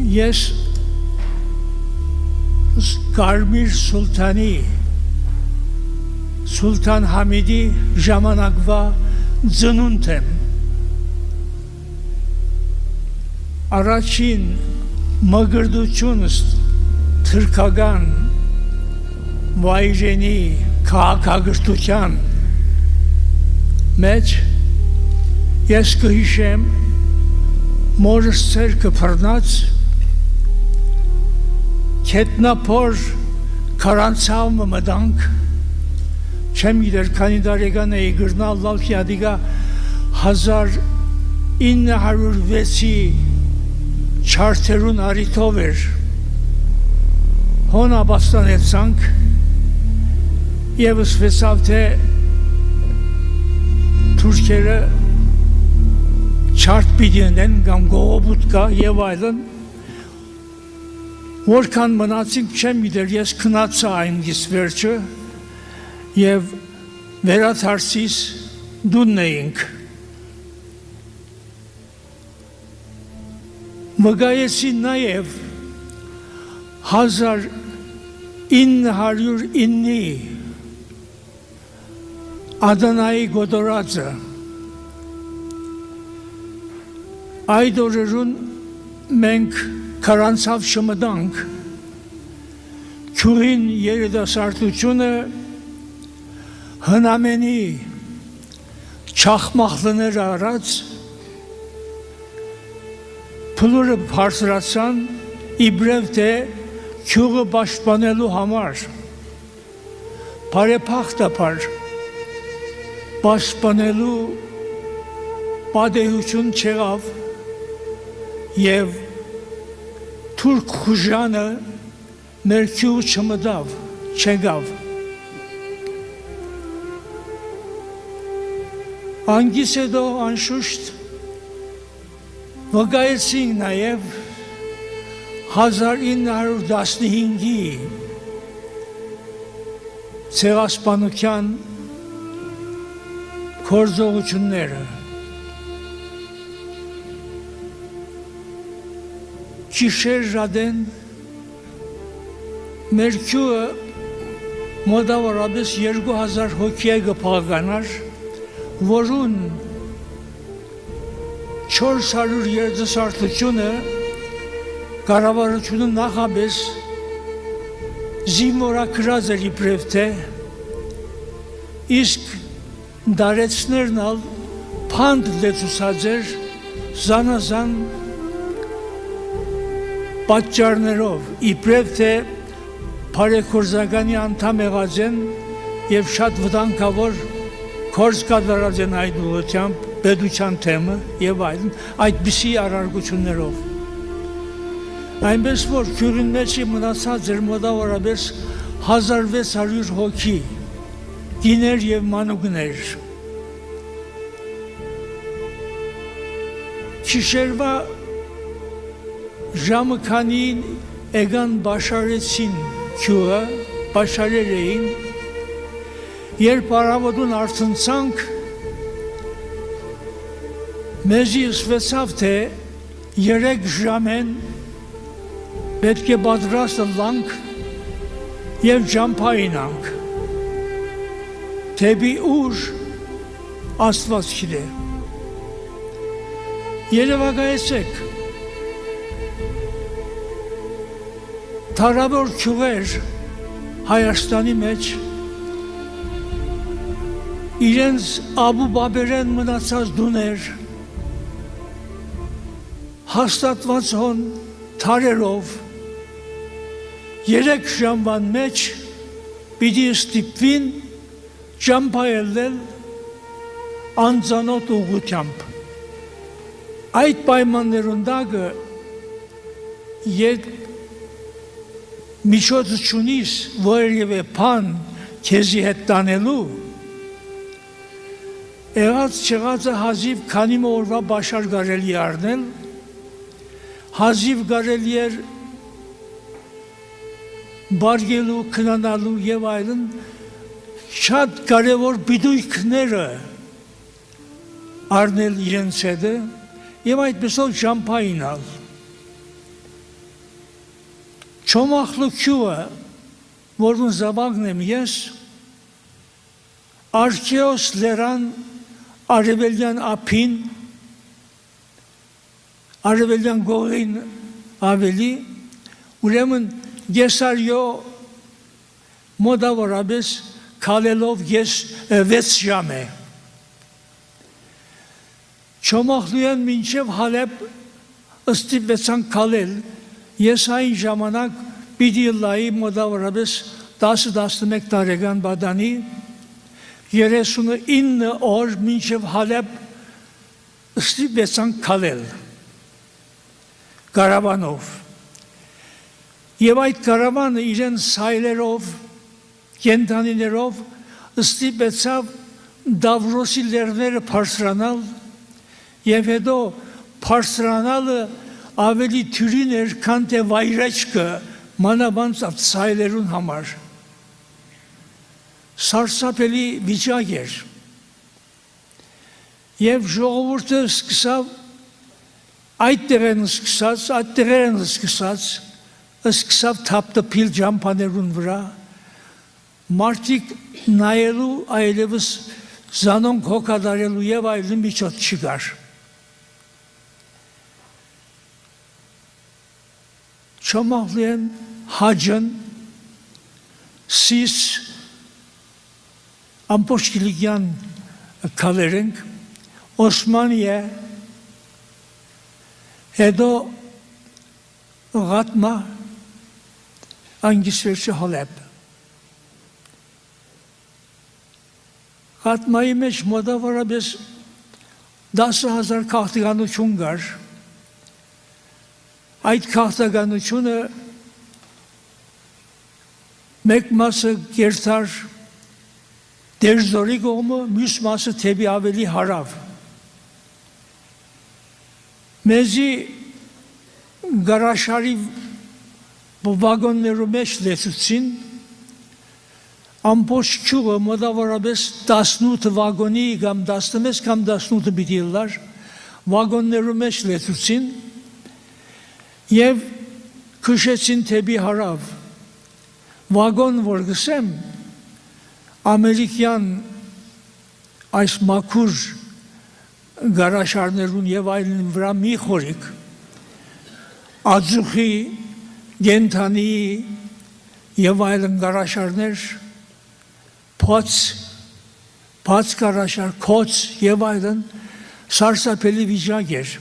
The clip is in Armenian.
Ես Կարմիր Սուլթանի Սուլթան Համիդի ժամանակվա ծնունդ եմ։ Առաջին մգրդությունս թրքական վայրենի քաղաքագրթության մեջ ես կհիշեմ մորս ցերկը բռնած քետնափոր քարանցավը մտանք չեմ գիտեր քանի տարեկան էի գրնալ լալքի ադիգա 1906-ի չարթերուն արիթով էր հոն ապաստանեցանք և ասվեցավ թե թուրքերը չարտ պիտի ընեն կամ գողոբուտ կա և այլն որքան մնացինք չեմ գիտեր ես քնացա այնգիս վերջը և վերադարձիս դունն էինք վգայեցի նաև 1909-ի Ադանայի գոտորածը այդ օրերուն մենք քարանցավ չմտանք քյուրին երիտասարդությունը հնամենի չախմախլներ արած փլուրը բարձրացան իբրև թե քյուրը պաշտպանելու համար բարեփոխտապար պաշտպանելու պատեհություն չեղավ և թուրք խուժանը մեր քյուր չմտավ, չեղավ անգիս հետո անշուշտ վկայեցինք նաև 1915-ի ցեղասպանության գործողությունները Գիշեր ռադեն մեր քյուը մոտավորապես 2000 հոգի է գփականար որուն 400 երիտասարդությունը կառավարությունը նախապես զինվորագրած էր իբրև թե իսկ դարեցներն ալ փանդ լեցուցած էր զանազան պատճառներով իբրև թե բարեգործականի անդամ եղած են և շատ վտանգավոր գործ կատարած են այդ ուղղությամբ պետության թեմը և այլն այդպիսի արարողություններով այնպես որ քյուրին մեջի մնացած էր մոտավորապես 1600 հոգի գիներ և մանուկներ գիշերվա ժամը քանին եկան բաշարեցին քյուրը բաշարեր էին երբ առավոտուն արթնցանք մեզի ասվեցավ թե 3 ժամեն պետք է պատրաստ լանք և ճամփայինանք թեպի ուր Աստված գիտե երևակայեցեք թարավոր քյուղեր Հայաստանի մեջ իրենց Աբուբաբերեն մնացած դուներ հաստատված հոն թարերով 3 ժամվան մեջ պիտի ստիպվին ճամփայելնել անծանոթ ուղղությամբ այդ պայմաններուն տակը միջոց չունիս որևէ բան քեզի հետ տանելու եղած չեղածը հազիվ քանի օրվա բաշար կարելի առնել հազիվ կարելի էր բարգելու, քնանալու և այլն շատ կարևոր բիդույքները առնել իրենց հետը և այդպեսով ճամփայինալ Չոմախլուքյուը, որուն զավակն եմ ես, Արքեոս լերան արևելյան ափին, արևելյան գողին ավելի, ուրեմն Գեսարյո մոտավորապես քալելով 6 ժամ է։ Չոմախլույան մինչև Հալեբ ստիպեցան քալել, ես այն ժամանակ պիտի լայի մոտավորապես 10-11 տարեկան բադանի, 39 օր մինչև Հալեբ ստիպեցան քալել կարավանով։ Եվ այդ կարավանը իրեն սայլերով, կենդանիներով ստիպեցավ Դավրոսի լեռները բարձրանալ եւ հետո բարձրանալը ավելի թյուրին էր, քան թե վայրեջքը մանավանդ սայլերուն համար։ Սարսափելի վիճակ էր։ Եվ ժողովուրդը սկսավ այդտեղ են սկսավ թափտփիլ ջամփաներուն վրա, մարդիկ նայելու այլևս զանոնք հոգադարելու եւ այլն միջոց չկար։ Չոմախլույան Հաջն սիս ամբողջ Կիլիկյան քալերենք Օսմանիա հետո Ղատմա անգիսվերչը Հալեբ Ղատմայի մեջ մոտավորապես 10,000 քաղաքականություն կար։ Այդ քաղաքականությունը մեկ մասը կերտար Դերձորի կողմը, մյուս մասը թեպի ավելի հարավ։ Մեզի գարաշարի վագոններու մեջ լեցուցին, ամբողջ ճյուղը մոտավորապես 18 վագոնի կամ 16 կամ 18 պիտի լար վագոններու մեջ լեցուցին եւ քշեցին թեպի հարավ։ Վագոն որ գսեմ ամերիկյան այս մաքուր գարաշարներուն եւ այլն վրա մի խորիկ ածուխի, գենթանի եւ այլն գարաշարներ, բաց գարաշար, քոց եւ այլն սարսափելի վիճակ էր։